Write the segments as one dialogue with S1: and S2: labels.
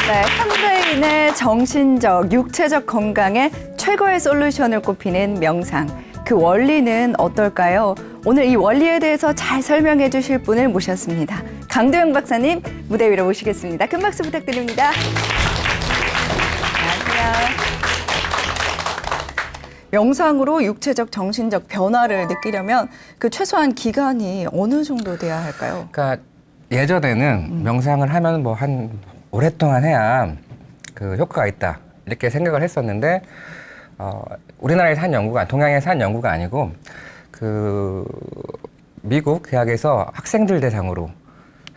S1: 네, 현대인의 정신적, 육체적 건강에 최고의 솔루션을 꼽히는 명상. 그 원리는 어떨까요? 오늘 이 원리에 대해서 잘 설명해 주실 분을 모셨습니다. 강도영 박사님 무대 위로 모시겠습니다. 큰 박수 부탁드립니다. 안녕하세요. 명상으로 육체적, 정신적 변화를 느끼려면 그 최소한 기간이 어느 정도 돼야 할까요?
S2: 그러니까 예전에는 명상을 하면 뭐 한 오랫동안 해야 그 효과가 있다 이렇게 생각을 했었는데 우리나라에서 한 연구가 동양에서 한 연구가 아니고 그 미국 대학에서 학생들 대상으로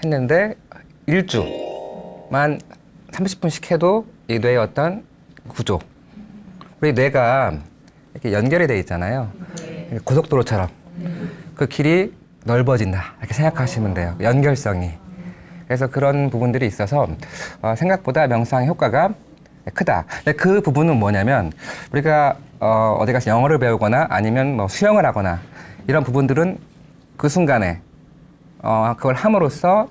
S2: 했는데 일주만 30분씩 해도 이 뇌의 어떤 구조 우리 뇌가 이렇게 연결이 돼 있잖아요. 고속도로처럼 그 길이 넓어진다 이렇게 생각하시면 돼요. 연결성이. 그래서 그런 부분들이 있어서 생각보다 명상의 효과가 크다. 근데 그 부분은 뭐냐면 우리가 어디 가서 영어를 배우거나 아니면 뭐 수영을 하거나 이런 부분들은 그 순간에 그걸 함으로써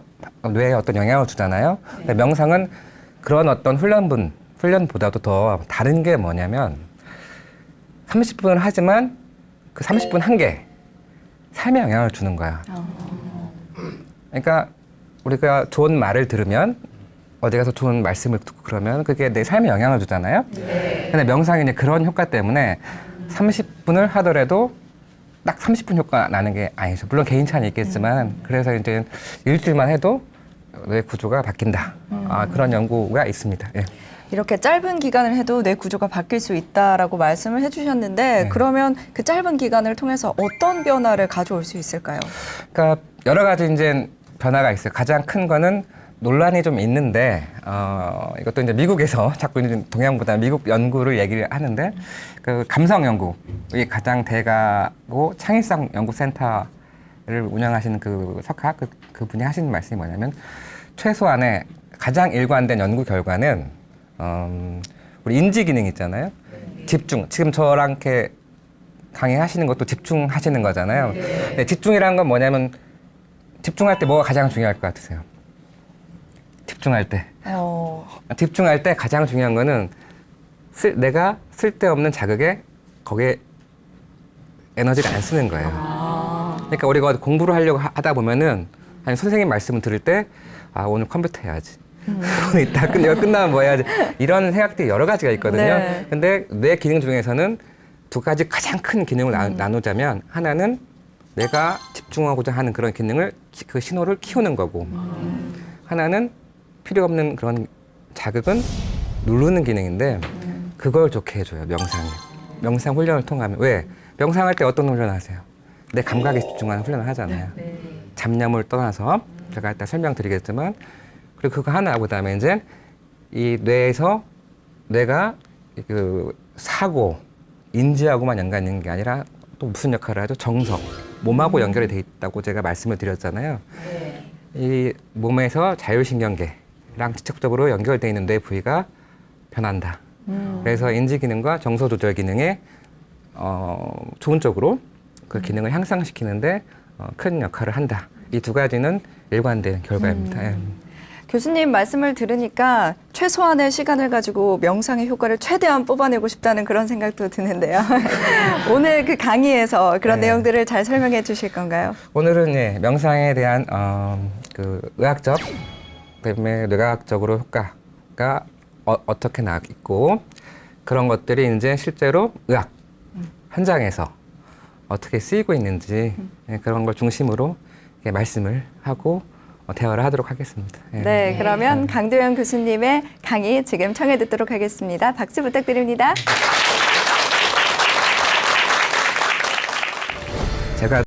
S2: 뇌에 어떤 영향을 주잖아요. 근데 명상은 그런 어떤 훈련보다도 더 다른 게 뭐냐면 30분을 하지만 그 30분 한 개 삶에 영향을 주는 거야. 그러니까 우리가 좋은 말을 들으면 어디 가서 좋은 말씀을 듣고 그러면 그게 내 삶에 영향을 주잖아요. 근데 명상이 이제 그런 효과 때문에 30분을 하더라도 딱 30분 효과 나는 게 아니죠. 물론 개인 차는 있겠지만 그래서 이제 일주일만 해도 뇌 구조가 바뀐다. 그런 연구가 있습니다. 예.
S1: 이렇게 짧은 기간을 해도 뇌 구조가 바뀔 수 있다라고 말씀을 해주셨는데
S2: 네.
S1: 그러면 그 짧은 기간을 통해서 어떤 변화를 가져올 수 있을까요?
S2: 그러니까 여러 가지 이제 변화가 있어요. 가장 큰 거는 논란이 좀 있는데 이것도 이제 미국에서 자꾸 이제 동양보다 미국 연구를 얘기를 하는데 그 감성 연구이 가장 대가고 창의성 연구센터를 운영하시는 그 석하 그분이 하시는 말씀이 뭐냐면 최소한의 가장 일관된 연구 결과는 우리 인지 기능 있잖아요. 집중. 지금 저랑 이렇게 강의하시는 것도 집중하시는 거잖아요. 네, 집중이라는 건 뭐냐면 집중할 때 뭐가 가장 중요할 것 같으세요? 집중할 때. 집중할 때 가장 중요한 거는 내가 쓸데없는 자극에 거기에 에너지를 안 쓰는 거예요. 그러니까 우리가 공부를 하려고 하다 보면은 아니 선생님 말씀을 들을 때 오늘 컴퓨터 해야지. 오늘 이따 내가 끝나면 뭐 해야지. 이런 생각들이 여러 가지가 있거든요.
S1: 네.
S2: 근데 뇌 기능 중에서는 두 가지 가장 큰 기능을 나누자면 하나는 내가 집중하고자 하는 그런 기능을 그 신호를 키우는 거고 하나는 필요 없는 그런 자극은 누르는 기능인데 그걸 좋게 해줘요. 명상이. 명상 훈련을 통하면 왜? 명상할 때 어떤 훈련을 하세요? 내 감각에 집중하는 훈련을 하잖아요. 잡념을 떠나서 제가 이따 설명드리겠지만 그리고 그거 하나 그다음에 이제 이 뇌에서 뇌가 그 사고 인지하고만 연관이 있는 게 아니라 또 무슨 역할을 하죠? 정석, 몸하고 연결이 돼 있다고 제가 말씀을 드렸잖아요. 이 몸에서 자율신경계랑 직접적으로 연결되어 있는 뇌 부위가 변한다. 그래서 인지 기능과 정서 조절 기능에 좋은 쪽으로 그 기능을 향상시키는데 큰 역할을 한다. 이 두 가지는 일관된 결과입니다. 예.
S1: 교수님 말씀을 들으니까 최소한의 시간을 가지고 명상의 효과를 최대한 뽑아내고 싶다는 그런 생각도 드는데요. 오늘 그 강의에서 그런
S2: 네.
S1: 내용들을 잘 설명해 주실 건가요?
S2: 오늘은 예, 명상에 대한 그 의학적, 그다음에 뇌과학적으로 효과가 어떻게 있고 그런 것들이 이제 실제로 의학 현장에서 어떻게 쓰이고 있는지 예, 그런 걸 중심으로 이렇게 말씀을 하고 대화를 하도록 하겠습니다. 예.
S1: 네, 그러면 강도영 교수님의 강의 지금 청해 듣도록 하겠습니다. 박수 부탁드립니다.
S2: 제가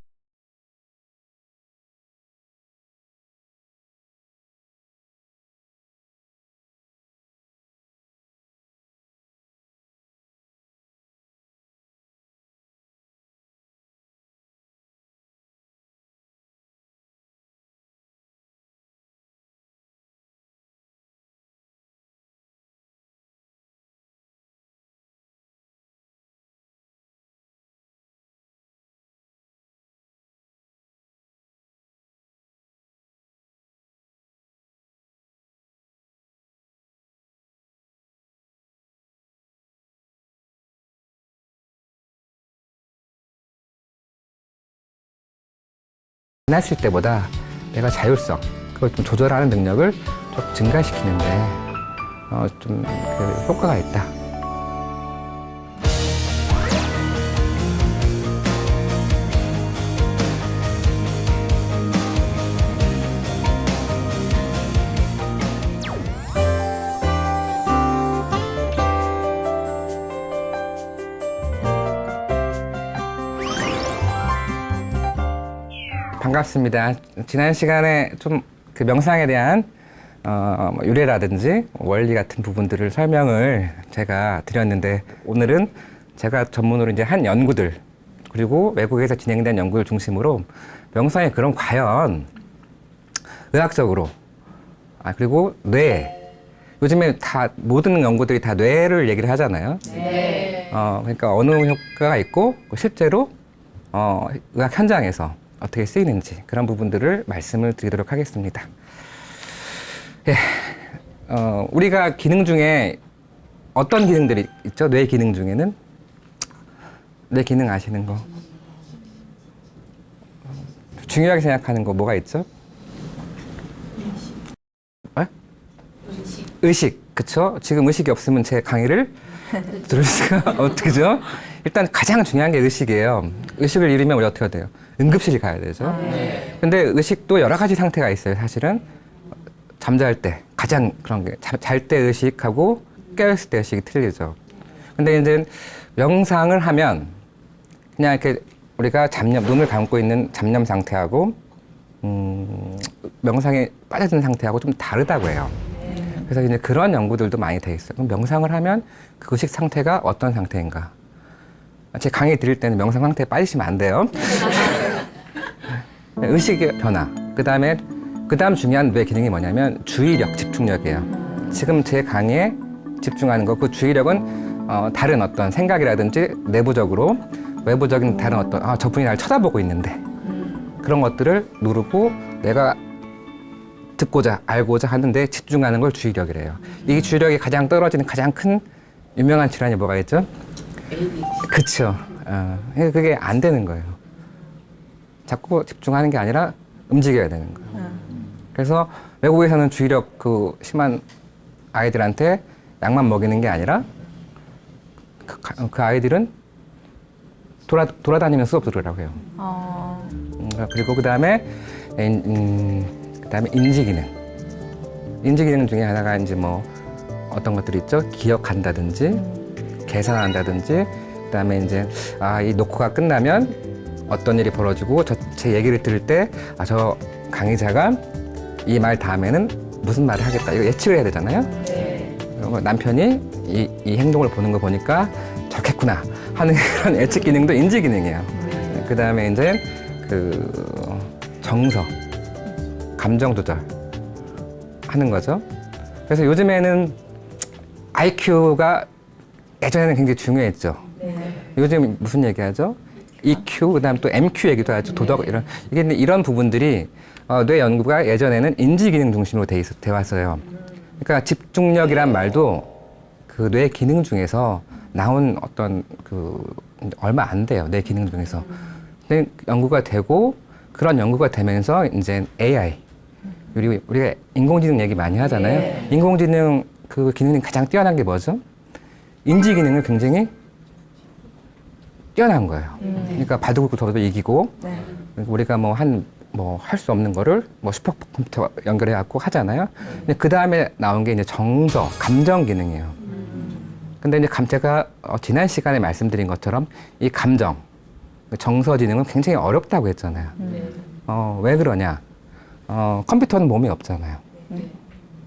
S2: 했을 때보다 내가 자율성, 그걸 좀 조절하는 능력을 좀 증가시키는데 좀 그 효과가 있다. 반갑습니다. 지난 시간에 좀 그 명상에 대한 뭐 유래라든지 원리 같은 부분들을 설명을 제가 드렸는데, 오늘은 제가 전문으로 이제 한 연구들, 그리고 외국에서 진행된 연구를 중심으로 명상이 그럼 과연 의학적으로, 그리고 뇌, 요즘에 다 모든 연구들이 다 뇌를 얘기를 하잖아요. 네. 그러니까 어느 효과가 있고 실제로 의학 현장에서 어떻게 쓰이는지 그런 부분들을 말씀을 드리도록 하겠습니다. 예, 우리가 기능 중에 어떤 기능들이 있죠? 뇌 기능 중에는? 뇌 기능 아시는 거? 중요하게 생각하는 거 뭐가 있죠? 의식, 그쵸? 지금 의식이 없으면 제 강의를 들을 수가 어떻게죠? 일단 가장 중요한 게 의식이에요. 의식을 잃으면 우리 어떻게 해야 돼요? 응급실 가야 되죠. 근데 의식도 여러 가지 상태가 있어요, 사실은. 잠잘 때 가장 그런 게 잘 때 의식하고 깨어있을 때 의식이 틀리죠. 근데 이제 명상을 하면 그냥 이렇게 우리가 눈을 감고 있는 잡념 상태하고 명상에 빠져든 상태하고 좀 다르다고 해요. 그래서 이제 그런 연구들도 많이 돼 있어요. 그럼 명상을 하면 그 의식 상태가 어떤 상태인가? 제 강의 드릴 때는 명상 상태에 빠지시면 안 돼요. 의식의 변화. 그다음 중요한 뇌 기능이 뭐냐면 주의력, 집중력이에요. 지금 제 강의에 집중하는 거, 그 주의력은 다른 어떤 생각이라든지 내부적으로 외부적인 다른 어떤 저분이 날 쳐다보고 있는데 그런 것들을 누르고 내가 듣고자 알고자 하는데 집중하는 걸 주의력이래요. 이 주의력이 가장 떨어지는 가장 큰 유명한 질환이 뭐가 있죠? ADHD. 그쵸. 그게 안 되는 거예요. 자꾸 집중하는 게 아니라 움직여야 되는 거예요. 그래서 외국에서는 주의력 심한 아이들한테 약만 먹이는 게 아니라 그 아이들은 돌아다니면서 수업 들으라고 해요. 그리고 그다음에 인지 기능. 인지 기능 중에 하나가 이제 뭐 어떤 것들이 있죠? 기억한다든지, 계산한다든지, 그다음에 이제 이 녹화가 끝나면 어떤 일이 벌어지고 제 얘기를 들을 때 저 강의자가 이 말 다음에는 무슨 말을 하겠다 이거 예측을 해야 되잖아요. 남편이 이 행동을 보는 거 보니까 좋겠구나 하는 그런 예측 기능도 인지 기능이에요. 그다음에 이제 정서, 감정 조절 하는 거죠. 그래서 요즘에는 IQ가 예전에는 굉장히 중요했죠. 요즘 무슨 얘기하죠? EQ, 그다음 또 MQ 얘기도 하죠. 도덕 이런 부분들이 뇌 연구가 예전에는 인지 기능 중심으로 돼 왔어요. 그러니까 집중력이란 말도 그 뇌 기능 중에서 나온 어떤 얼마 안 돼요. 뇌 기능 중에서. 근데 연구가 되고 그런 연구가 되면서 이제 AI, 우리가 인공지능 얘기 많이 하잖아요. 인공지능 그 기능이 가장 뛰어난 게 뭐죠? 인지 기능을 굉장히 뛰어난 거예요. 그러니까 바둑을 둬도 이기고, 우리가 할 수 없는 거를 슈퍼컴퓨터 연결해갖고 하잖아요. 근데 그 다음에 나온 게 이제 정서, 감정 기능이에요. 근데 이제 제가 지난 시간에 말씀드린 것처럼 이 감정, 정서 지능은 굉장히 어렵다고 했잖아요. 왜 그러냐? 컴퓨터는 몸이 없잖아요.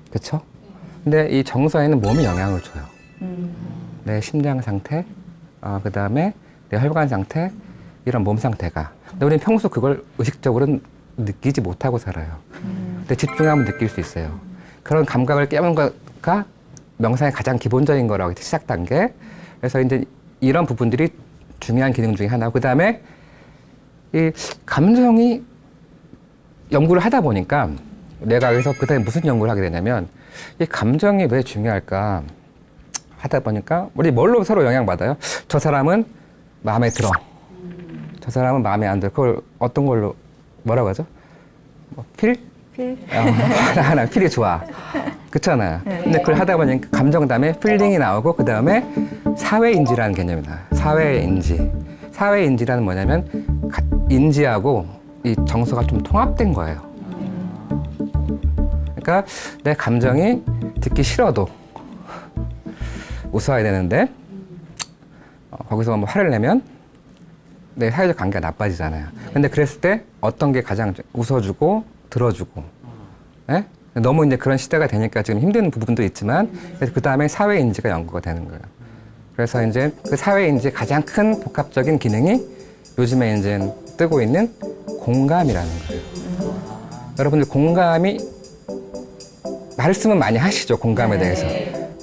S2: 그렇죠? 근데 이 정서에는 몸이 영향을 줘요. 내 심장 상태, 그 다음에 내 혈관 상태, 이런 몸 상태가. 근데 우리는 평소 그걸 의식적으로는 느끼지 못하고 살아요. 근데 집중하면 느낄 수 있어요. 그런 감각을 깨우는 거가 명상의 가장 기본적인 거라고 시작 단계. 그래서 이제 이런 부분들이 중요한 기능 중에 하나고, 그 다음에 이 감정이 연구를 하다 보니까 내가 여기서 그 다음에 무슨 연구를 하게 되냐면 이 감정이 왜 중요할까 하다 보니까 우리 뭘로 서로 영향받아요? 저 사람은 마음에 들어. 저 사람은 마음에 안 들어. 그걸 어떤 걸로 뭐라고 하죠? 뭐 필?
S1: 필.
S2: 하나 필이 좋아. 그렇잖아요. 근데 그걸 하다 보니까 감정 다음에 필링이 나오고 그 다음에 사회인지라는 개념이 나와요. 사회인지. 사회인지라는 뭐냐면 인지하고 이 정서가 좀 통합된 거예요. 그러니까 내 감정이 듣기 싫어도 웃어야 되는데 거기서 뭐 화를 내면 내 사회적 관계가 나빠지잖아요. 근데 그랬을 때 어떤 게 가장 웃어주고 들어주고, 예? 너무 이제 그런 시대가 되니까 지금 힘든 부분도 있지만 그 다음에 사회인지가 연구가 되는 거예요. 그래서 이제 그 사회인지의 가장 큰 복합적인 기능이 요즘에 이제 뜨고 있는 공감이라는 거예요. 여러분들 공감이 말씀은 많이 하시죠, 공감에 대해서.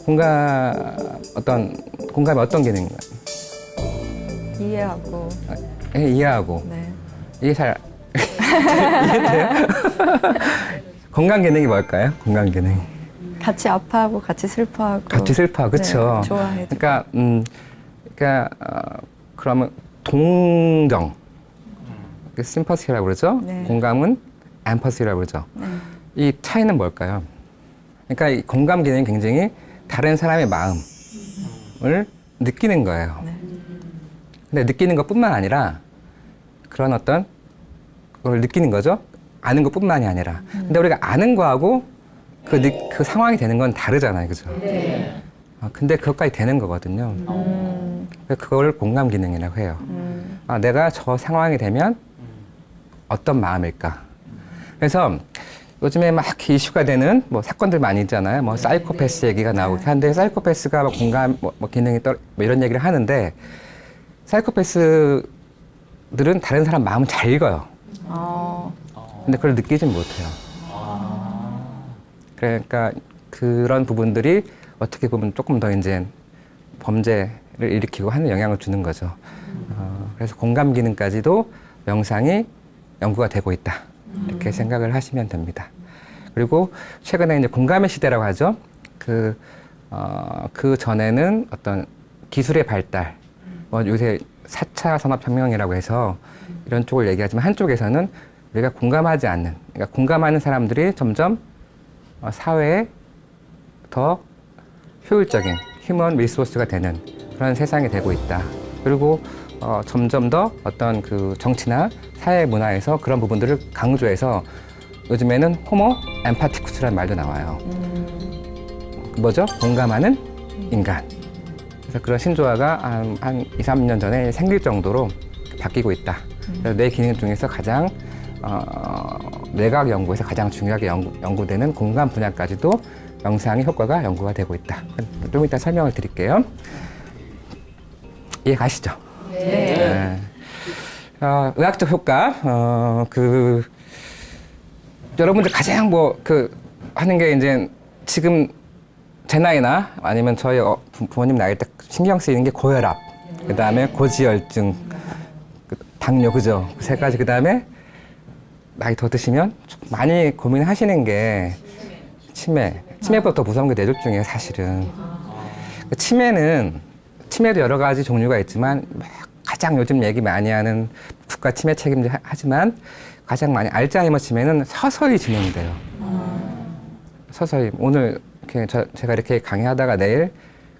S2: 공감이 어떤 기능인가요?
S1: 이해하고.
S2: 이해하고.
S1: 네.
S2: 이게 잘 이해돼요? 건강 기능이 뭘까요? 건강 기능.
S1: 같이 아파하고 같이 슬퍼하고.
S2: 같이 슬퍼, 그렇죠.
S1: 네, 좋아해.
S2: 그러면 동정, 심퍼시라고 그러죠.
S1: 네.
S2: 공감은 엠퍼시라고 그러죠.
S1: 네.
S2: 이 차이는 뭘까요? 그러니까 이 공감 기능이 굉장히 다른 사람의 마음을 느끼는 거예요.
S1: 네.
S2: 근데 느끼는 것뿐만 아니라 그런 어떤 걸 느끼는 거죠. 아는 것뿐만이 아니라. 근데 우리가 아는 거하고 그 상황이 되는 건 다르잖아요, 그죠?
S1: 네.
S2: 근데 그것까지 되는 거거든요. 그래서 그걸 공감 기능이라고 해요. 내가 저 상황이 되면 어떤 마음일까? 그래서 요즘에 막 이슈가 되는 뭐 사건들 많이 있잖아요. 뭐 사이코패스 얘기가 나오고 하는데 사이코패스가 뭐 공감 기능이 뭐 이런 얘기를 하는데 사이코패스들은 다른 사람 마음을 잘 읽어요. 근데 그걸 느끼진 못해요. 그러니까 그런 부분들이 어떻게 보면 조금 더 이제 범죄를 일으키고 하는 영향을 주는 거죠. 그래서 공감 기능까지도 명상이 연구가 되고 있다. 이렇게 생각을 하시면 됩니다. 그리고 최근에 이제 공감의 시대라고 하죠. 그 전에는 어떤 기술의 발달, 뭐 요새 4차 산업혁명이라고 해서 이런 쪽을 얘기하지만 한쪽에서는 우리가 공감하지 않는, 그러니까 공감하는 사람들이 점점 사회에 더 효율적인 휴먼 리소스가 되는 그런 세상이 되고 있다. 그리고 점점 더 어떤 그 정치나 사회 문화에서 그런 부분들을 강조해서 요즘에는 호모 엠파티쿠스라는 말도 나와요. 뭐죠? 공감하는 인간. 그래서 그런 신조어가 한 2, 3년 전에 생길 정도로 바뀌고 있다. 그래서 뇌 기능 중에서 가장 뇌과학 연구에서 가장 중요하게 연구되는 공감 분야까지도 명상의 효과가 연구가 되고 있다. 좀 이따 설명을 드릴게요. 이해 가시죠? 네. 의학적 효과, 여러분들 가장 하는 게 이제 지금 제 나이나 아니면 저희 부모님 나이 때 신경 쓰이는 게 고혈압, 그 다음에 고지혈증, 당뇨, 그죠? 그 세 가지, 그 다음에 나이 더 드시면 좀 많이 고민하시는 게 치매보다 더 무서운 게 뇌졸중이에요, 사실은. 치매도 여러 가지 종류가 있지만 가장 요즘 얘기 많이 하는 국가 치매 책임제 하지만 가장 많이 알츠하이머 치매는 서서히 진행돼요. 서서히. 오늘 제가 이렇게 강의하다가 내일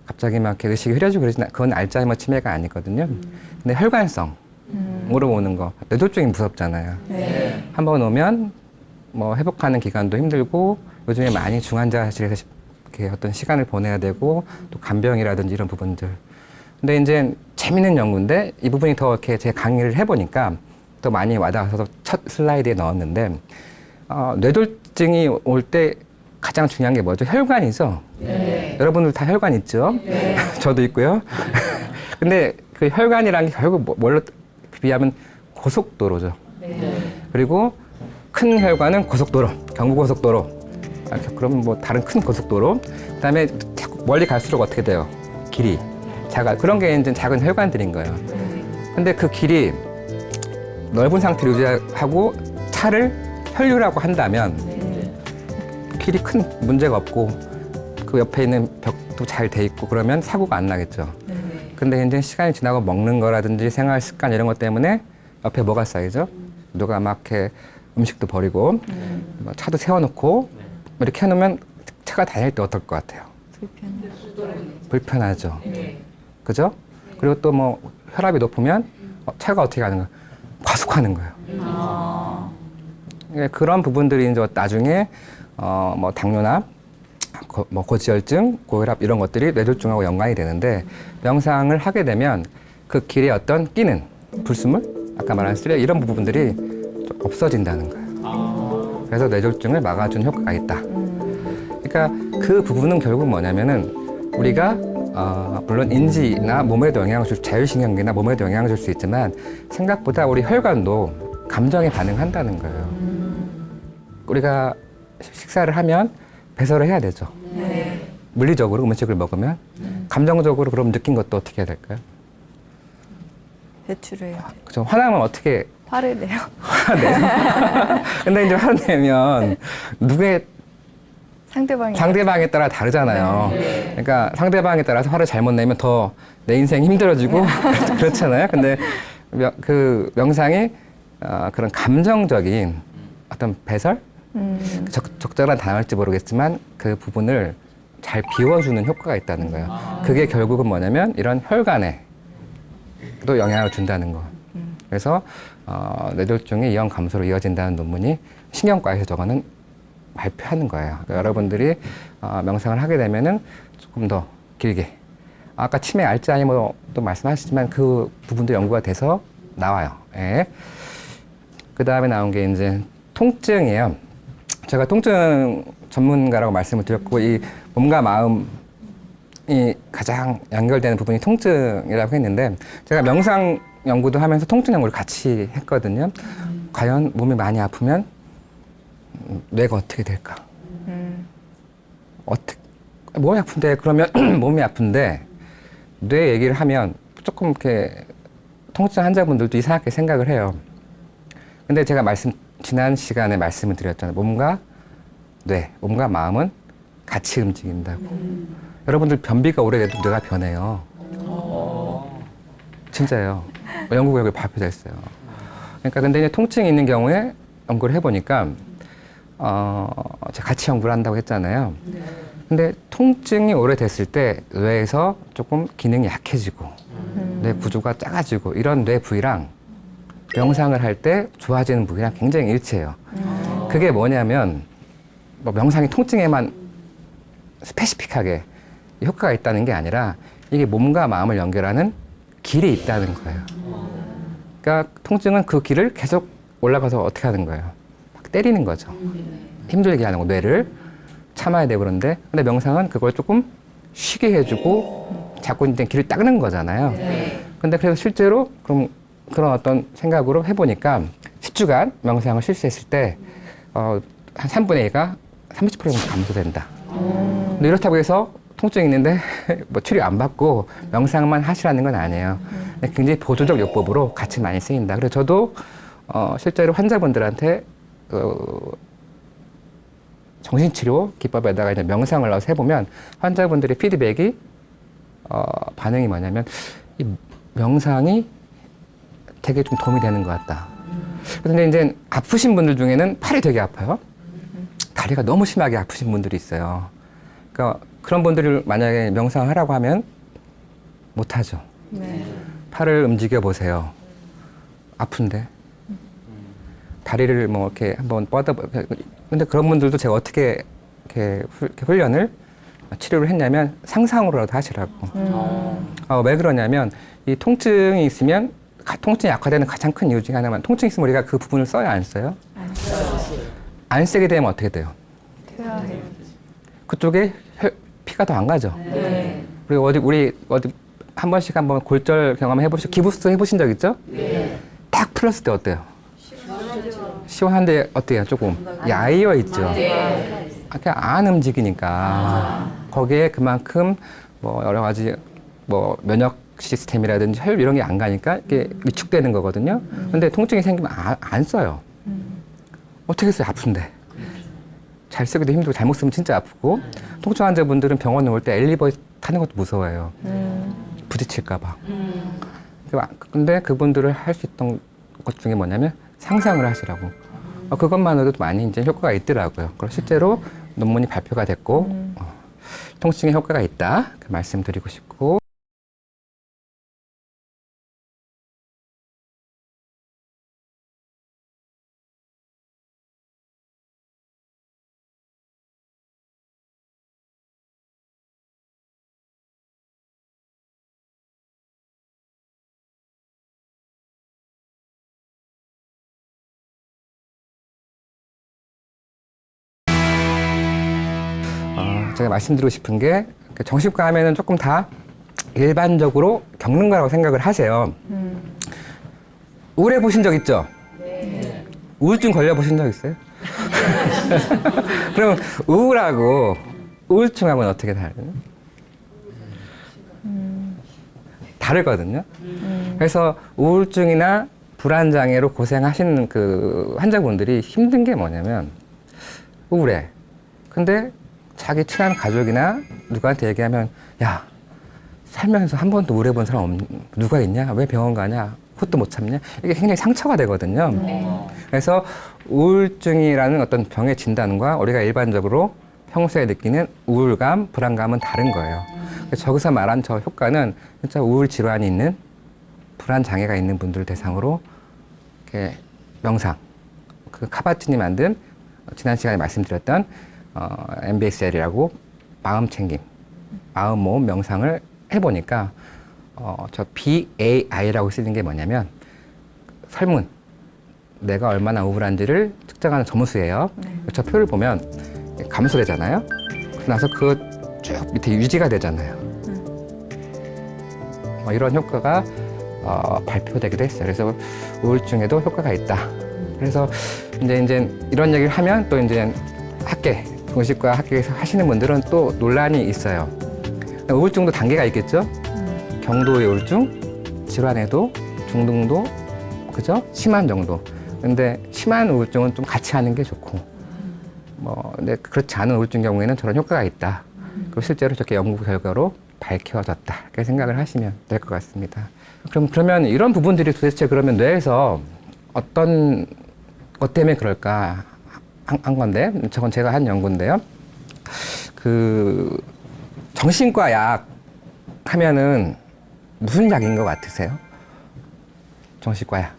S2: 갑자기 막 이렇게 의식이 흐려지고 그러진 그건 알츠하이머 치매가 아니거든요. 근데 혈관성으로 오는 거. 뇌졸중이 무섭잖아요. 네. 한번 오면 뭐 회복하는 기간도 힘들고 요즘에 많이 중환자실에서 이렇게 어떤 시간을 보내야 되고 또 간병이라든지 이런 부분들. 근데 이제 재밌는 연구인데 이 부분이 더 이렇게 제 강의를 해보니까 또 많이 와닿아서 첫 슬라이드에 넣었는데 뇌졸중이 올 때 가장 중요한 게 뭐죠? 혈관이죠. 네. 여러분들 다 혈관 있죠? 네. 저도 있고요. 근데 그 혈관이란 게 결국 뭘로 비하면 고속도로죠. 네. 그리고 큰 혈관은 고속도로, 경부고속도로. 그러면 뭐 다른 큰 고속도로. 그다음에 자꾸 멀리 갈수록 어떻게 돼요? 길이 그런 게 이제 작은 혈관들인 거예요. 근데 그 길이 넓은 상태로 유지하고 차를 혈류라고 한다면 길이 큰 문제가 없고 그 옆에 있는 벽도 잘 돼 있고 그러면 사고가 안 나겠죠. 근데 이제 시간이 지나고 먹는 거라든지 생활 습관 이런 것 때문에 옆에 뭐가 쌓이죠? 누가 막 이렇게 음식도 버리고 뭐 차도 세워놓고 이렇게 해놓으면 차가 다닐 때 어떨 것 같아요? 불편하죠. 그죠? 그리고 또 뭐 혈압이 높으면 차가 어떻게 가는 거예요? 과속하는 거예요. 예, 그런 부분들이 이제 나중에 뭐 당뇨나 뭐 고지혈증, 고혈압 이런 것들이 뇌졸중하고 연관이 되는데 명상을 하게 되면 그 길에 어떤 끼는 불순물, 아까 말한 쓰레기 이런 부분들이 좀 없어진다는 거예요. 그래서 뇌졸중을 막아주는 효과가 있다. 그러니까 그 부분은 결국 뭐냐면은 우리가 물론 인지나 몸에도 영향을 줄 자율신경계나 몸에도 영향을 줄 수 있지만 생각보다 우리 혈관도 감정에 반응한다는 거예요. 우리가 식사를 하면 배설을 해야 되죠. 물리적으로 음식을 먹으면 감정적으로 그럼 느낀 것도 어떻게 해야 될까요?
S1: 배출을 해요.
S2: 그죠? 화나면 어떻게
S1: 화를 내요.
S2: 화내요? 근데 이제 화를 내면 누구의 상대방에 따라 다르잖아요. 그러니까 상대방에 따라서 화를 잘못 내면 더 내 인생이 힘들어지고 그렇잖아요. 근데 그 명상이 그런 감정적인 어떤 배설? 적절한 단어일지 모르겠지만 그 부분을 잘 비워주는 효과가 있다는 거예요. 그게 결국은 뭐냐면 이런 혈관에 또 영향을 준다는 거. 그래서 뇌졸중이 이온 감소로 이어진다는 논문이 신경과에서 저거는 발표하는 거예요. 그러니까 여러분들이 명상을 하게 되면은 조금 더 길게 아까 치매, 알츠하이머도 말씀하시지만 그 부분도 연구가 돼서 나와요. 예. 그 다음에 나온 게 이제 통증이에요. 제가 통증 전문가라고 말씀을 드렸고 이 몸과 마음이 가장 연결되는 부분이 통증이라고 했는데 제가 명상 연구도 하면서 통증 연구를 같이 했거든요. 과연 몸이 많이 아프면 뇌가 어떻게 될까? 몸이 아픈데 그러면 몸이 아픈데 뇌 얘기를 하면 조금 이렇게 통증 환자분들도 이상하게 생각을 해요. 근데 제가 지난 시간에 말씀을 드렸잖아요. 몸과 뇌, 몸과 마음은 같이 움직인다고. 여러분들 변비가 오래돼도 뇌가 변해요. 진짜예요. 연구 결과에 발표돼 있어요. 그러니까 근데 이제 통증이 있는 경우에 연구를 해보니까 제가 같이 연구를 한다고 했잖아요. 근데 통증이 오래됐을 때 뇌에서 조금 기능이 약해지고 뇌 구조가 작아지고 이런 뇌 부위랑 명상을 할 때 좋아지는 부위랑 굉장히 일치해요. 그게 뭐냐면 뭐 명상이 통증에만 스페시픽하게 효과가 있다는 게 아니라 이게 몸과 마음을 연결하는 길이 있다는 거예요. 그러니까 통증은 그 길을 계속 올라가서 어떻게 하는 거예요? 막 때리는 거죠. 힘들게 하는 거, 뇌를 참아야 되고 그런데 근데 명상은 그걸 조금 쉬게 해주고 자꾸 이제 길을 닦는 거잖아요. 근데 그래서 실제로 그런 어떤 생각으로 해보니까 10주간 명상을 실시했을 때 한 3분의 1가 30% 정도 감소된다. 근데 이렇다고 해서 통증이 있는데 뭐 치료 안 받고 명상만 하시라는 건 아니에요. 굉장히 보조적 요법으로 같이 많이 쓰인다. 그래서 저도 실제로 환자분들한테 정신치료 기법에다가 이제 명상을 넣어서 해보면 환자분들의 피드백이 반응이 뭐냐면 이 명상이 되게 좀 도움이 되는 것 같다. 그런데 이제 아프신 분들 중에는 팔이 되게 아파요. 다리가 너무 심하게 아프신 분들이 있어요. 그러니까 그런 분들을 만약에 명상하라고 하면 못하죠.
S1: 네.
S2: 팔을 움직여 보세요. 아픈데. 다리를 뭐 이렇게 한번 근데 그런 분들도 제가 어떻게 이렇게 훈련을 치료를 했냐면 상상으로라도 하시라고. 왜 그러냐면 이 통증이 있으면 통증이 약화되는 가장 큰 이유 중에 하나만 통증이 있으면 우리가 그 부분을 써요, 안 써요?
S1: 안 써요.
S2: 안 쓰게 되면 어떻게 돼요?
S1: 퇴화해요.
S2: 그쪽에 피가 더 안 가죠.
S1: 네.
S2: 그리고 우리 어디 한 번씩 한번 골절 경험 해보시고 기부스 해보신 적 있죠?
S1: 네.
S2: 딱 풀었을 때 어때요? 시원한데 어때요? 조금 야이어 있죠.
S1: 네.
S2: 그냥 안 움직이니까 거기에 그만큼 뭐 여러 가지 뭐 면역 시스템이라든지 혈 이런 게 안 가니까 이게 위축되는 거거든요. 근데 통증이 생기면 안 써요. 어떻게 써요? 아픈데. 잘 쓰기도 힘들고 잘못 쓰면 진짜 아프고 통증 환자분들은 병원에 올 때 엘리베이터 타는 것도 무서워해요. 부딪힐까 봐. 근데 그분들을 할 수 있던 것 중에 뭐냐면 상상을 하시라고. 그것만으로도 많이 이제 효과가 있더라고요. 그리고 실제로 논문이 발표가 됐고 통증에 효과가 있다 그 말씀드리고 싶고. 제가 말씀드리고 싶은 게 정신과 하면은 조금 다 일반적으로 겪는 거라고 생각을 하세요. 우울해 보신 적 있죠? 네. 우울증 걸려 보신 적 있어요? 그럼 우울하고 우울증하고는 어떻게 다르요? 다르거든요. 그래서 우울증이나 불안 장애로 고생하시는 그 환자분들이 힘든 게 뭐냐면 우울해. 근데 자기 친한 가족이나 누구한테 얘기하면 야 살면서 한 번도 우울해 본 사람 누가 있냐? 왜 병원 가냐? 그것도 못 참냐? 이게 굉장히 상처가 되거든요. 그래서 우울증이라는 어떤 병의 진단과 우리가 일반적으로 평소에 느끼는 우울감, 불안감은 다른 거예요. 그래서 저기서 말한 저 효과는 진짜 우울 질환이 있는 불안 장애가 있는 분들 대상으로 이렇게 명상, 그 카바치니 만든 지난 시간에 말씀드렸던 MBSL이라고 마음 챙김, 마음 모음 명상을 해보니까 저 BAI라고 쓰는 게 뭐냐면 설문, 내가 얼마나 우울한지를 측정하는 점수예요. 저 표를 보면 감소되잖아요. 그러고 나서 그 쭉 밑에 유지가 되잖아요. 이런 효과가 발표되기도 했어요. 그래서 우울증에도 효과가 있다. 그래서 이제 이런 얘기를 하면 또 이제 정신과 학계에서 하시는 분들은 또 논란이 있어요. 우울증도 단계가 있겠죠? 경도의 우울증, 질환에도, 중등도, 그죠? 심한 정도. 근데 심한 우울증은 좀 같이 하는 게 좋고, 근데 그렇지 않은 우울증 경우에는 저런 효과가 있다. 그리고 실제로 저렇게 연구 결과로 밝혀졌다. 이렇게 생각을 하시면 될 것 같습니다. 그러면 이런 부분들이 도대체 그러면 뇌에서 어떤 것 때문에 그럴까 한 건데, 저건 제가 한 연구인데요. 정신과 약 하면은 무슨 약인 것 같으세요? 정신과 약.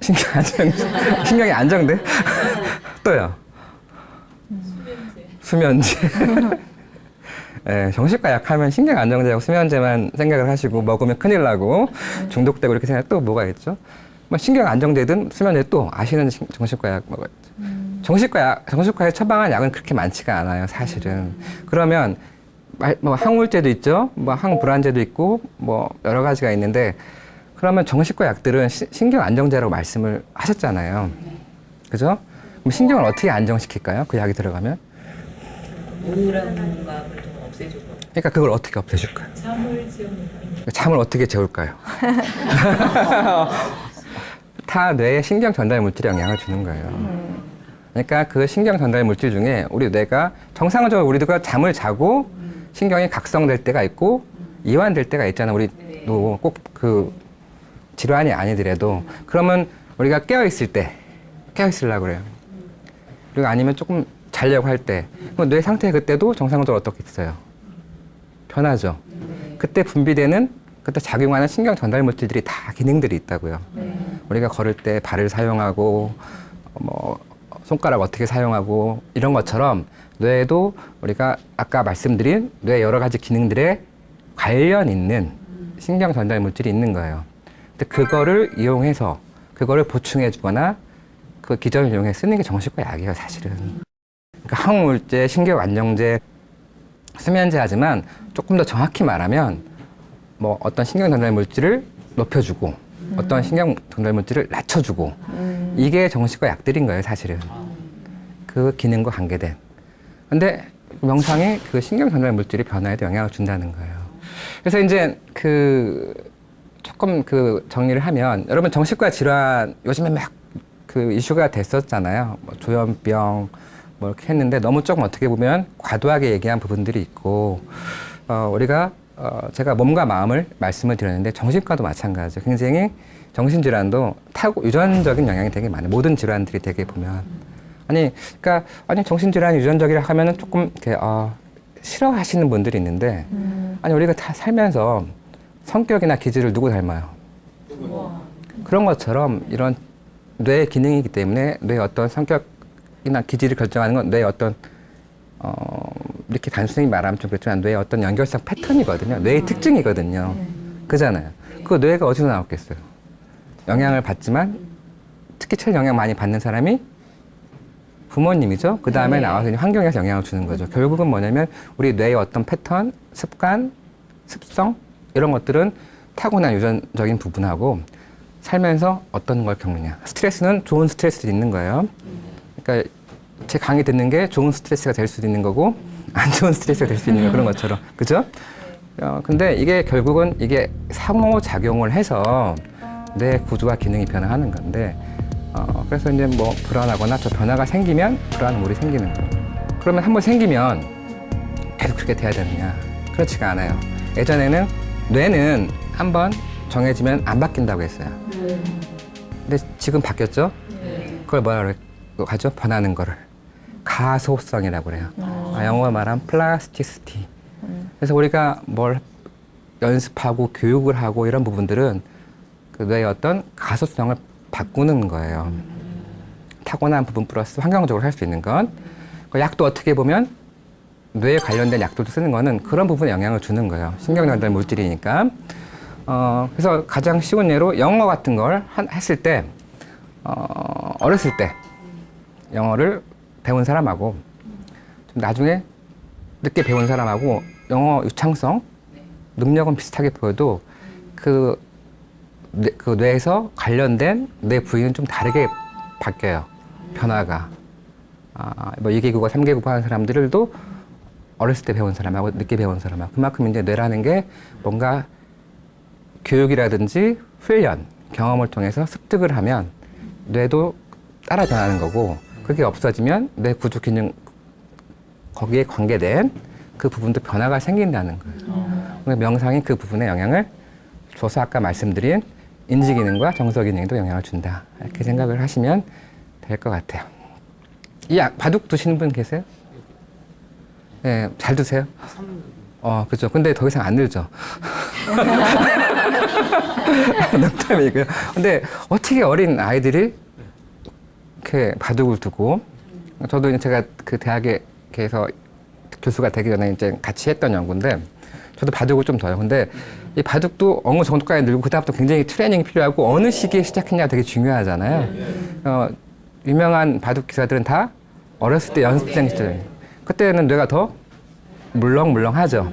S2: 신경 안정. 신경이 안정돼? 또요? 수면제. 네, 정신과 약 하면 신경 안정제하고 수면제만 생각을 하시고 먹으면 큰일 나고 중독되고 이렇게 생각 또 뭐가 있죠? 신경 안정제든 수면제 또 아시는 정신과 약 먹어야죠. 정신과에 처방한 약은 그렇게 많지가 않아요, 사실은. 그러면 항우울제도 있죠, 항불안제도 있고, 여러 가지가 있는데, 그러면 정신과 약들은 신경 안정제라고 말씀을 하셨잖아요. 그죠? 그럼 신경을 어떻게 안정시킬까요? 그 약이 들어가면?
S3: 우울한 감각을 좀 없애주고.
S2: 그러니까 그걸 어떻게 없애줄까요? 잠을 어떻게 재울까요? 다 뇌에 신경 전달 물질에 영향을 주는 거예요. 그러니까 그 신경 전달 물질 중에 우리 뇌가 정상적으로 우리가 잠을 자고 신경이 각성될 때가 있고 이완될 때가 있잖아요. 우리도 꼭 그 질환이 아니더라도. 그러면 우리가 깨어있을 때, 깨어있으려고 그래요. 그리고 아니면 조금 자려고 할 때, 뇌 상태 그때도 정상적으로 어떻게 있어요? 변하죠. 그때 분비되는, 그때 작용하는 신경 전달 물질들이 다 기능들이 있다고요. 우리가 걸을 때 발을 사용하고, 손가락 어떻게 사용하고, 이런 것처럼 뇌에도 우리가 아까 말씀드린 뇌 여러 가지 기능들에 관련 있는 신경 전달 물질이 있는 거예요. 근데 그거를 이용해서, 그거를 보충해 주거나 그 기전을 이용해 쓰는 게 정신과 약이에요, 사실은. 그러니까 항우울제, 신경 안정제, 수면제 하지만 조금 더 정확히 말하면 어떤 신경 전달 물질을 높여주고 어떤 신경 전달 물질을 낮춰주고 이게 정신과 약들인 거예요, 사실은. 그 기능과 관계된. 근데 명상이 그 신경 전달 물질이 변화에도 영향을 준다는 거예요. 그래서 이제 조금 정리를 하면 여러분 정신과 질환 요즘에 막 이슈가 됐었잖아요. 조현병 이렇게 했는데 너무 조금 어떻게 보면 과도하게 얘기한 부분들이 있고 우리가 제가 몸과 마음을 말씀을 드렸는데 정신과도 마찬가지죠. 굉장히 정신질환도 유전적인 영향이 되게 많아요. 모든 질환들이 되게 보면. 그러니까 정신질환이 유전적이라 하면은 조금 이렇게, 싫어하시는 분들이 있는데, 우리가 다 살면서 성격이나 기질을 누구 닮아요? 그런 것처럼 이런 뇌의 기능이기 때문에 뇌의 어떤 성격이나 기질을 결정하는 건 뇌의 어떤 이렇게 단순히 말하면 좀 그렇지만 뇌의 어떤 연결성 패턴이거든요. 뇌의 특징이거든요. 그잖아요. 그 뇌가 어디서 나왔겠어요? 영향을 받지만 특히 제일 영향 많이 받는 사람이 부모님이죠. 그 다음에 나와서 환경에서 영향을 주는 거죠. 결국은 뭐냐면 우리 뇌의 어떤 패턴, 습관, 습성 이런 것들은 타고난 유전적인 부분하고 살면서 어떤 걸 겪느냐. 스트레스는 좋은 스트레스도 있는 거예요. 그러니까 제 강의 듣는 게 좋은 스트레스가 될 수도 있는 거고 안 좋은 스트레스가 될 수 있는 거 그런 것처럼. 그죠? 근데 이게 결국은 이게 상호작용을 해서 뇌 구조와 기능이 변화하는 건데 그래서 이제 뭐 불안하거나 저 변화가 생기면 불안물이 생기는 거예요. 그러면 한번 생기면 계속 그렇게 돼야 되느냐? 그렇지가 않아요. 예전에는 뇌는 한번 정해지면 안 바뀐다고 했어요. 근데 지금 바뀌었죠? 그걸 뭐라 하죠? 변하는 거를. 가소성이라고 그래요. 영어로 말하면 플라스티시티. 그래서 우리가 뭘 연습하고 교육을 하고 이런 부분들은 그 뇌의 어떤 가소성을 바꾸는 거예요. 타고난 부분 플러스 환경적으로 할 수 있는 건. 그 약도 어떻게 보면 뇌에 관련된 약들도 쓰는 거는 그런 부분에 영향을 주는 거예요. 신경전달 물질이니까. 그래서 가장 쉬운 예로 영어 같은 걸 했을 때, 어렸을 때 영어를 배운 사람하고 좀 나중에 늦게 배운 사람하고 영어 유창성, 능력은 비슷하게 보여도 그 뇌에서 관련된 뇌 부위는 좀 다르게 바뀌어요. 변화가. 뭐 2개국어, 3개국어 하는 사람들도 어렸을 때 배운 사람하고 늦게 배운 사람하고 그만큼 이제 뇌라는 게 뭔가 교육이라든지 훈련, 경험을 통해서 습득을 하면 뇌도 따라 변하는 거고 그게 없어지면 뇌 구조 기능 거기에 관계된 그 부분도 변화가 생긴다는 거예요. 명상이 그 부분에 영향을 줘서 아까 말씀드린 인지 기능과 정서 기능에도 영향을 준다. 이렇게 생각을 하시면 될 것 같아요. 이 바둑 두시는 분 계세요? 네, 잘 드세요? 그죠. 근데 더 이상 안 늘죠. 농담이고요. 근데 어떻게 어린 아이들이 이렇게 바둑을 두고, 저도 이제 제가 그 대학에서 교수가 되기 전에 이제 같이 했던 연구인데, 저도 바둑을 좀 둬요. 근데 이 바둑도 어느 정도까지 늘고, 그다음부터 굉장히 트레이닝이 필요하고, 어느 시기에 시작했냐가 되게 중요하잖아요. 유명한 바둑 기사들은 다 어렸을 때 연습생 시절. 그때는 뇌가 더 물렁물렁하죠.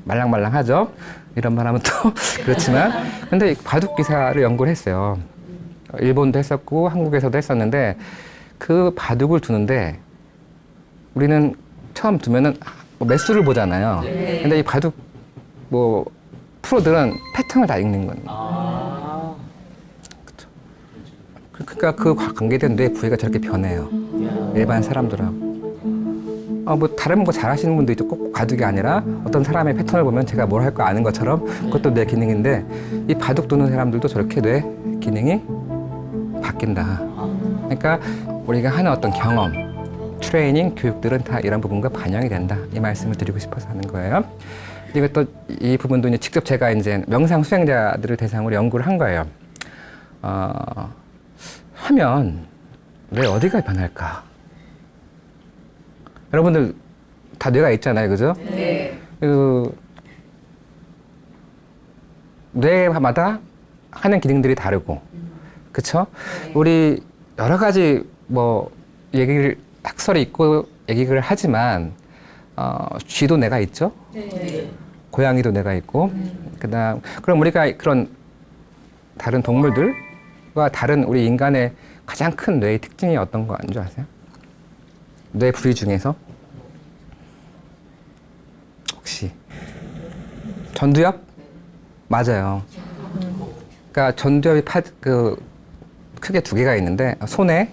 S2: 말랑말랑하죠. 이런 말 하면 또 그렇지만. 근데 바둑 기사를 연구를 했어요. 일본도 했었고 한국에서도 했었는데 그 바둑을 두는데 우리는 처음 두면은 뭐 매수를 보잖아요. 근데 이 바둑 뭐 프로들은 패턴을 다 읽는 거예요. 그쵸. 그러니까 그 관계된 뇌 부위가 저렇게 변해요. 일반 사람들하고. 뭐 다른 거 잘하시는 분도 있죠. 꼭 바둑이 아니라 어떤 사람의 패턴을 보면 제가 뭘 할 거 아는 것처럼 그것도 뇌 기능인데 이 바둑 두는 사람들도 저렇게 뇌 기능이 바뀐다. 그러니까 우리가 하는 어떤 경험, 트레이닝, 교육들은 다 이런 부분과 반영이 된다. 이 말씀을 드리고 싶어서 하는 거예요. 그리고 또 이 부분도 이제 직접 제가 이제 명상 수행자들을 대상으로 연구를 한 거예요. 하면 뇌 어디가 변할까? 여러분들 다 뇌가 있잖아요, 그죠? 네. 뇌마다 하는 기능들이 다르고, 그쵸? 네. 우리 여러 가지 뭐 얘기를 학설이 있고 얘기를 하지만 쥐도 뇌가 있죠? 네. 고양이도 뇌가 있고, 그럼 우리가 그런 다른 동물들과 다른 우리 인간의 가장 큰 뇌의 특징이 어떤 거 줄 아세요? 뇌 부위 중에서 혹시 전두엽? 맞아요. 그러니까 전두엽이 크게 두 개가 있는데 손에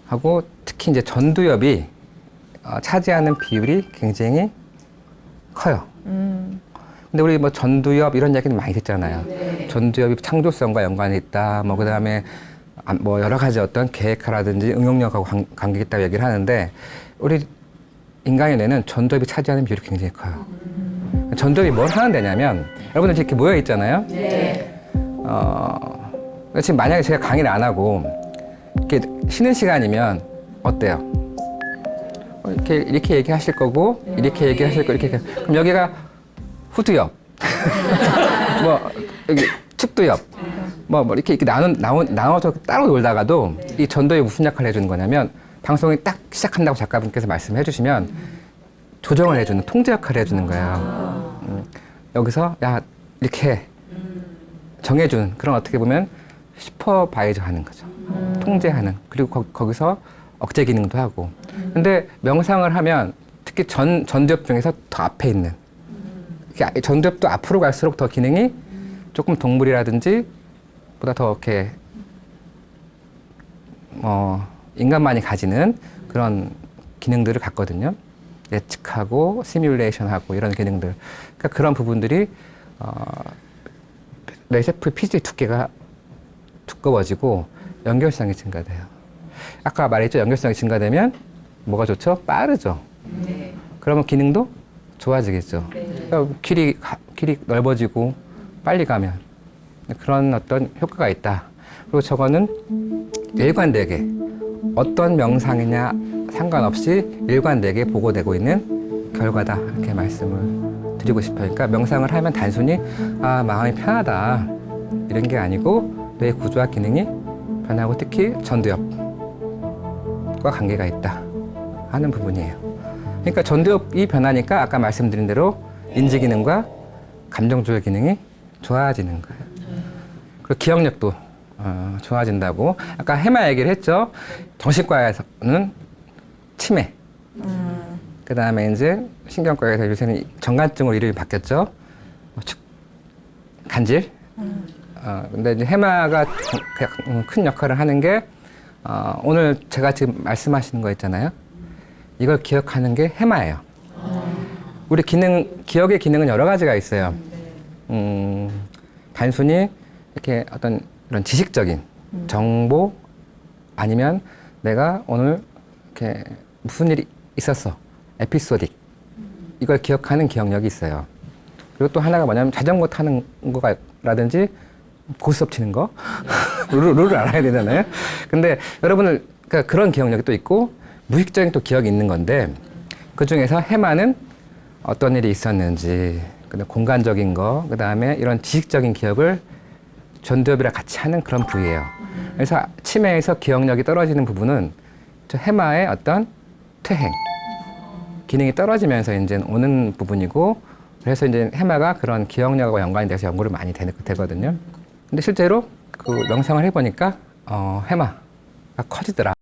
S2: 하고 특히 이제 전두엽이 차지하는 비율이 굉장히 커요. 근데 우리 뭐 전두엽 이런 얘기는 많이 듣잖아요. 네. 전두엽이 창조성과 연관이 있다. 뭐 그다음에 뭐 여러 가지 어떤 계획화라든지 응용력하고 관계 있다고 얘기를 하는데 우리 인간의 뇌는 전두엽이 차지하는 비율이 굉장히 커요. 전두엽이 뭘 하는 데냐면 여러분들 이렇게 모여 있잖아요.
S3: 네.
S2: 지금 만약에 제가 강의를 안 하고 이렇게 쉬는 시간이면 어때요? 이렇게 얘기하실 거고 이렇게 얘기하실 거 이렇게 그럼 여기가 후두엽, 뭐 여기 측두엽, 뭐 이렇게 나눠서 따로 놀다가도 이 전두엽이 무슨 역할을 해주는 거냐면 방송이 딱 시작한다고 작가분께서 말씀해 주시면 조정을 해주는 통제 역할을 해주는 거예요. 여기서 야 이렇게 해. 정해주는 그런 어떻게 보면 슈퍼바이저 하는 거죠. 통제하는. 그리고 거기서 억제 기능도 하고. 근데 명상을 하면 특히 전두엽 중에서 더 앞에 있는 전두엽도 앞으로 갈수록 더 기능이 조금 동물이라든지 보다 더 이렇게 인간만이 가지는 그런 기능들을 갖거든요. 예측하고 시뮬레이션하고 이런 기능들. 그러니까 그런 부분들이 뇌세포의 피질 두께가 두꺼워지고 연결성이 증가돼요. 아까 말했죠. 연결성이 증가되면 뭐가 좋죠? 빠르죠.
S3: 네.
S2: 그러면 기능도 좋아지겠죠.
S3: 네.
S2: 그러니까 길이 넓어지고 빨리 가면 그런 어떤 효과가 있다. 그리고 저거는 일관되게 어떤 명상이냐 상관없이 일관되게 보고되고 있는 결과다. 이렇게 말씀을 드리고 싶어요. 그러니까 명상을 하면 단순히 마음이 편하다 이런 게 아니고 뇌 구조와 기능이 변하고 특히 전두엽과 관계가 있다 하는 부분이에요. 그러니까 전두엽이 변하니까 아까 말씀드린 대로 인지 기능과 감정 조절 기능이 좋아지는 거예요. 그리고 기억력도 좋아진다고. 아까 해마 얘기를 했죠. 정신과에서는 치매. 그 다음에 이제 신경과에서 요새는 정간증으로 이름이 바뀌었죠. 간질. 근데 이제 해마가 큰 역할을 하는 게 오늘 제가 지금 말씀하시는 거 있잖아요. 이걸 기억하는 게 해마예요. 우리 기억의 기능은 여러 가지가 있어요. 단순히 이렇게 어떤 이런 지식적인 정보 아니면 내가 오늘 이렇게 무슨 일이 있었어. 에피소딕. 이걸 기억하는 기억력이 있어요. 그리고 또 하나가 뭐냐면 자전거 타는 거라든지 고스톱 치는 거. 룰을 알아야 되잖아요. 근데 여러분들 그런 기억력이 또 있고 무의식적인 또 기억이 있는 건데 그 중에서 해마는 어떤 일이 있었는지 공간적인 거, 그 다음에 이런 지식적인 기억을 전두엽이랑 같이 하는 그런 부위예요. 그래서 치매에서 기억력이 떨어지는 부분은 저 해마의 어떤 퇴행, 기능이 떨어지면서 이제 오는 부분이고 그래서 이제 해마가 그런 기억력과 연관이 돼서 연구를 많이 되거든요. 근데 실제로 그 명상을 해보니까 해마가 커지더라.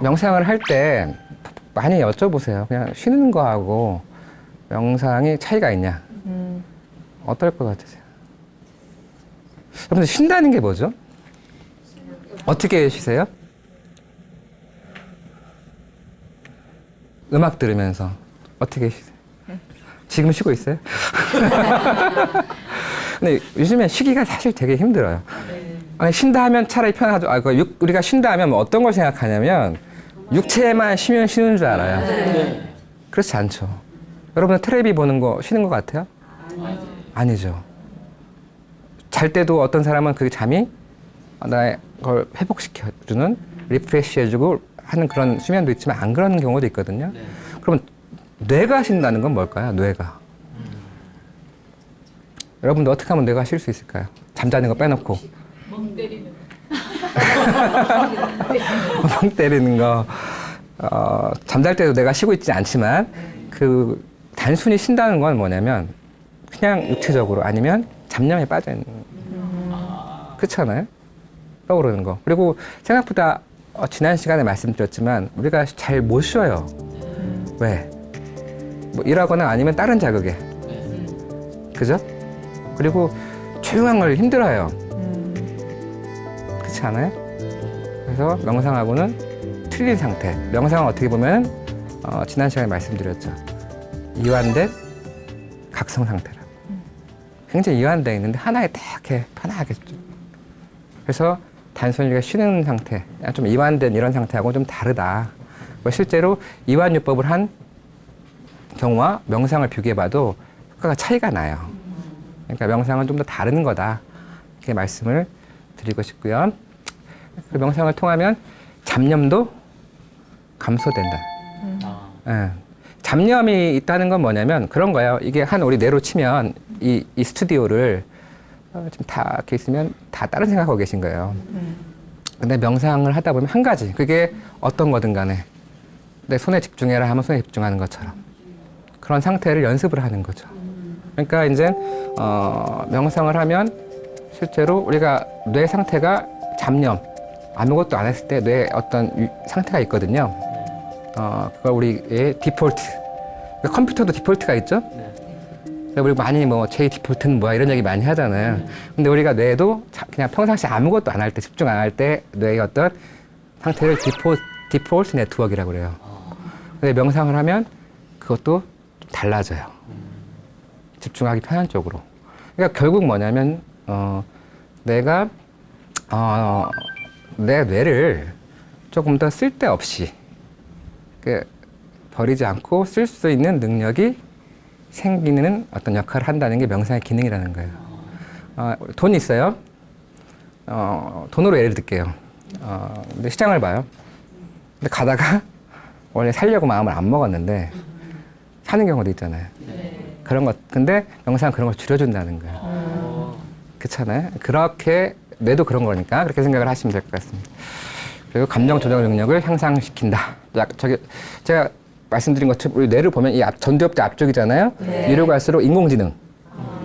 S2: 명상을 할 때 많이 여쭤보세요. 그냥 쉬는 거하고 명상이 차이가 있냐? 어떨 것 같으세요? 여러분들 쉰다는 게 뭐죠? 어떻게 쉬세요? 음악 들으면서 어떻게 쉬세요? 지금 쉬고 있어요? 근데 요즘에 쉬기가 사실 되게 힘들어요. 아니, 쉰다 하면 차라리 편하죠. 우리가 쉰다 하면 뭐 어떤 걸 생각하냐면 육체만 쉬면 쉬는 줄 알아요. 네. 그렇지 않죠. 여러분 텔레비 보는 거 쉬는 것 같아요? 아니죠. 잘 때도 어떤 사람은 그 잠이 나의 걸 회복시켜주는 리프레시해주고 하는 그런 수면도 있지만 안 그런 경우도 있거든요. 네. 그러면 뇌가 쉰다는 건 뭘까요? 뇌가. 여러분들 어떻게 하면 뇌가 쉴 수 있을까요? 잠자는 거 빼놓고.
S3: 멍 때리는
S2: 멍 때리는 거. 잠잘 때도 내가 쉬고 있지 않지만 그 단순히 쉰다는 건 뭐냐면 그냥 육체적으로 아니면 잡념에 빠져 있는 그렇잖아요. 떠오르는 거. 그리고 생각보다 지난 시간에 말씀드렸지만 우리가 잘 못 쉬어요. 왜? 뭐 일하거나 아니면 다른 자극에. 그죠? 그리고 조용한 걸 힘들어요. 그렇지 않아요? 그래서 명상하고는 틀린 상태. 명상은 어떻게 보면 지난 시간에 말씀드렸죠. 이완된 각성 상태라. 굉장히 이완되어 있는데 하나에 딱 이렇게 편하겠죠. 그래서 단순히 우리가 쉬는 상태, 좀 이완된 이런 상태하고 좀 다르다. 실제로 이완요법을 한 경우와 명상을 비교해봐도 효과가 차이가 나요. 그러니까 명상은 좀 더 다른 거다. 이렇게 말씀을 드리고 싶고요. 그리고 명상을 통하면 잡념도 감소된다. 예. 잡념이 있다는 건 뭐냐면 그런 거예요. 이게 한 우리 뇌로 치면 이 스튜디오를 지금 다 이렇게 있으면 다 다른 생각하고 계신 거예요. 근데 명상을 하다 보면 한 가지, 그게 어떤 거든 간에 내 손에 집중해라 하면 손에 집중하는 것처럼 그런 상태를 연습을 하는 거죠. 그러니까 이제 명상을 하면 실제로 우리가 뇌 상태가 잡념, 아무것도 안 했을 때 뇌에 어떤 상태가 있거든요. 그걸 우리의 디폴트. 그러니까 컴퓨터도 디폴트가 있죠? 우리 많이 뭐 제 디폴트는 뭐야 이런 얘기 많이 하잖아요. 근데 우리가 뇌도 그냥 평상시 아무것도 안 할 때, 집중 안 할 때 뇌의 어떤 상태를 디폴트 네트워크라고 그래요. 근데 명상을 하면 그것도 좀 달라져요. 집중하기 편한 쪽으로. 그러니까 결국 뭐냐면 내가 내 뇌를 조금 더 쓸데없이 버리지 않고 쓸 수 있는 능력이 생기는 어떤 역할을 한다는 게 명상의 기능이라는 거예요. 돈 있어요. 돈으로 예를 들게요. 근데 시장을 봐요. 근데 가다가 원래 살려고 마음을 안 먹었는데 사는 경우도 있잖아요. 그런 것. 근데 명상은 그런 걸 줄여준다는 거예요. 그렇잖아요. 그렇게 뇌도 그런 거니까 그렇게 생각을 하시면 될 것 같습니다. 그리고 감정 조절 능력을 향상시킨다. 제가 말씀드린 것처럼 우리 뇌를 보면 이 전두엽대 앞쪽이잖아요. 위로 갈수록 인공지능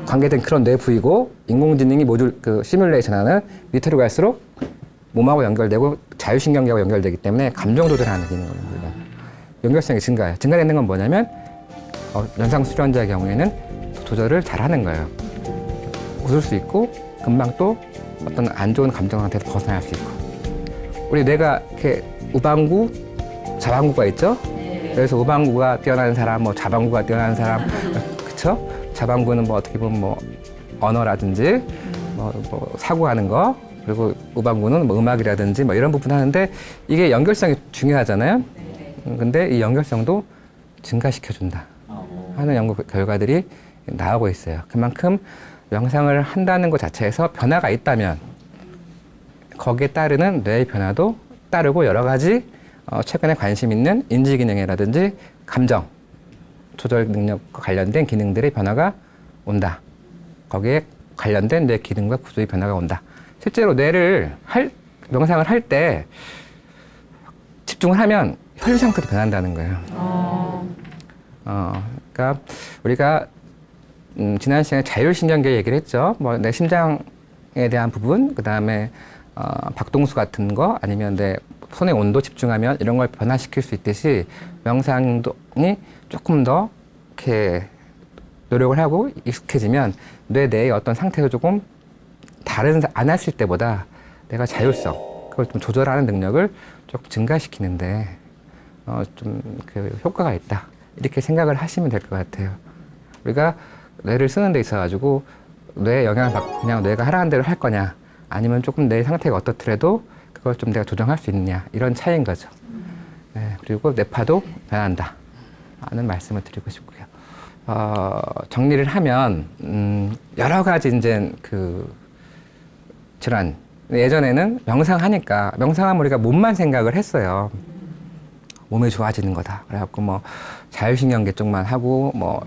S2: 관계된 그런 뇌 부위고 인공지능이 모듈 시뮬레이션하는 밑으로 갈수록 몸하고 연결되고 자율신경계하고 연결되기 때문에 감정 조절하는 기능을 합니다. 연결성이 증가해요. 증가되는 건 뭐냐면 연상 수련자의 경우에는 조절을 잘하는 거예요. 웃을 수 있고 금방 또 어떤 안 좋은 감정 상태에서 벗어날 수 있고. 우리 뇌가 이렇게 우방구, 자방구가 있죠? 그래서 우방구가 뛰어나는 사람, 뭐 자방구가 뛰어나는 사람, 그쵸? 자방구는 뭐 어떻게 보면 뭐 언어라든지 뭐 사고하는 거, 그리고 우방구는 뭐 음악이라든지 뭐 이런 부분 하는데 이게 연결성이 중요하잖아요. 근데 이 연결성도 증가시켜준다 하는 연구 결과들이 나오고 있어요. 그만큼 명상을 한다는 것 자체에서 변화가 있다면 거기에 따르는 뇌의 변화도 따르고 여러 가지 최근에 관심 있는 인지기능이라든지 감정 조절 능력과 관련된 기능들의 변화가 온다. 거기에 관련된 뇌 기능과 구조의 변화가 온다. 실제로 뇌를 명상을 할 때 집중을 하면 혈류 상태도 변한다는 거예요. 그러니까 우리가 지난 시간에 자율신경계 얘기를 했죠. 뭐 내 심장에 대한 부분, 그 다음에 박동수 같은 거, 아니면 내 손의 온도 집중하면 이런 걸 변화시킬 수 있듯이 명상이 조금 더 이렇게 노력을 하고 익숙해지면 뇌 내의 어떤 상태도 조금 안 했을 때보다 내가 자율성, 그걸 좀 조절하는 능력을 조금 증가시키는데 좀 그 효과가 있다. 이렇게 생각을 하시면 될 것 같아요. 우리가 뇌를 쓰는 데 있어가지고 뇌에 영향을 받고 그냥 뇌가 하라는 대로 할 거냐, 아니면 조금 내 상태가 어떻더라도 그걸 좀 내가 조정할 수 있느냐, 이런 차이인 거죠. 네, 그리고 뇌파도 변한다 하는 말씀을 드리고 싶고요. 정리를 하면 여러 가지 이제 그 질환, 예전에는 명상하니까 명상하면 우리가 몸만 생각을 했어요. 몸이 좋아지는 거다. 그래갖고 뭐 자율신경계 쪽만 하고 뭐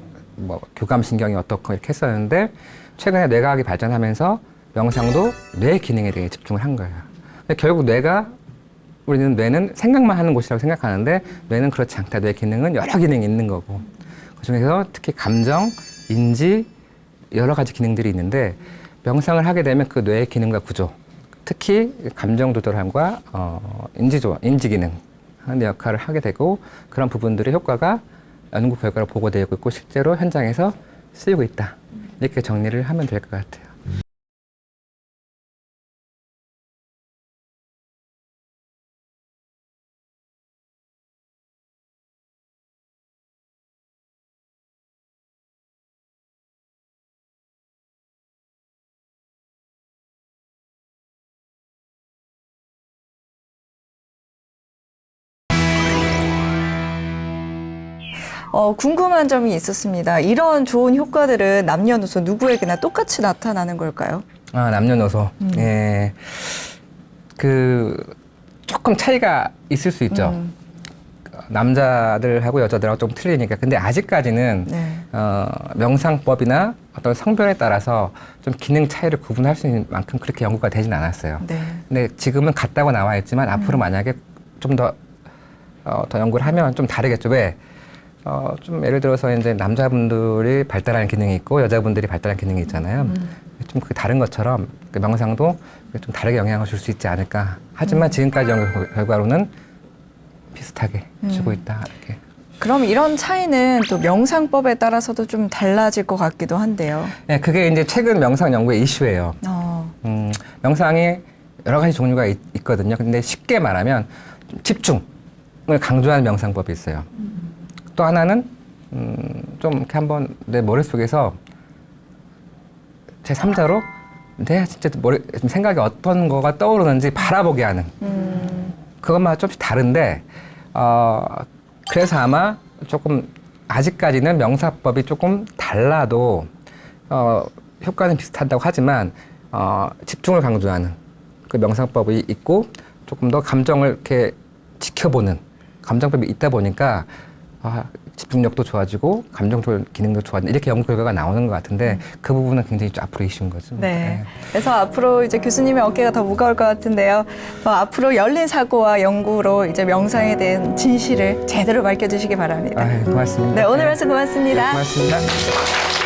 S2: 교감신경이 어떻고 이렇게 했었는데 최근에 뇌과학이 발전하면서 명상도 뇌 기능에 대해 집중을 한 거예요. 근데 결국 우리는 뇌는 생각만 하는 곳이라고 생각하는데 뇌는 그렇지 않다. 뇌 기능은 여러 기능이 있는 거고, 그중에서 특히 감정, 인지 여러 가지 기능들이 있는데 명상을 하게 되면 그 뇌의 기능과 구조, 특히 감정 조절함과 인지 기능 하는 역할을 하게 되고 그런 부분들의 효과가 연구 결과로 보고되고 있고 실제로 현장에서 쓰이고 있다. 이렇게 정리를 하면 될 것 같아요.
S1: 궁금한 점이 있었습니다. 이런 좋은 효과들은 남녀노소 누구에게나 똑같이 나타나는 걸까요?
S2: 남녀노소. 예. 조금 차이가 있을 수 있죠. 남자들하고 여자들하고 좀 틀리니까. 근데 아직까지는
S1: 네.
S2: 명상법이나 어떤 성별에 따라서 좀 기능 차이를 구분할 수 있는 만큼 그렇게 연구가 되진 않았어요.
S1: 네.
S2: 근데 지금은 같다고 나와 있지만 앞으로 만약에 좀 더 연구를 하면 좀 다르겠죠. 왜? 좀 예를 들어서 이제 남자분들이 발달하는 기능이 있고 여자분들이 발달하는 기능이 있잖아요. 좀 그게 다른 것처럼 그 명상도 좀 다르게 영향을 줄 수 있지 않을까. 하지만 지금까지 연구 결과로는 비슷하게 주고 있다. 이렇게.
S1: 그럼 이런 차이는 또 명상법에 따라서도 좀 달라질 것 같기도 한데요.
S2: 네, 그게 이제 최근 명상 연구의 이슈예요. 명상이 여러 가지 종류가 있거든요. 근데 쉽게 말하면 좀 집중을 강조하는 명상법이 있어요. 또 하나는 좀 이렇게 한번 내 머릿속에서 제 3자로 내 진짜 생각이 어떤 거가 떠오르는지 바라보게 하는 그것마다 조금씩 다른데 그래서 아마 조금 아직까지는 명상법이 조금 달라도 효과는 비슷하다고 하지만 집중을 강조하는 그 명상법이 있고 조금 더 감정을 이렇게 지켜보는 감정법이 있다 보니까 집중력도 좋아지고 감정 조절 기능도 좋아지는 이렇게 연구 결과가 나오는 것 같은데 그 부분은 굉장히 좀 앞으로 이슈인 거죠.
S1: 네. 그래서 앞으로 이제 교수님의 어깨가 더 무거울 것 같은데요. 앞으로 열린 사고와 연구로 이제 명상에 대한 진실을 제대로 밝혀주시기 바랍니다.
S2: 고맙습니다.
S1: 네, 오늘 말씀 고맙습니다.
S2: 고맙습니다.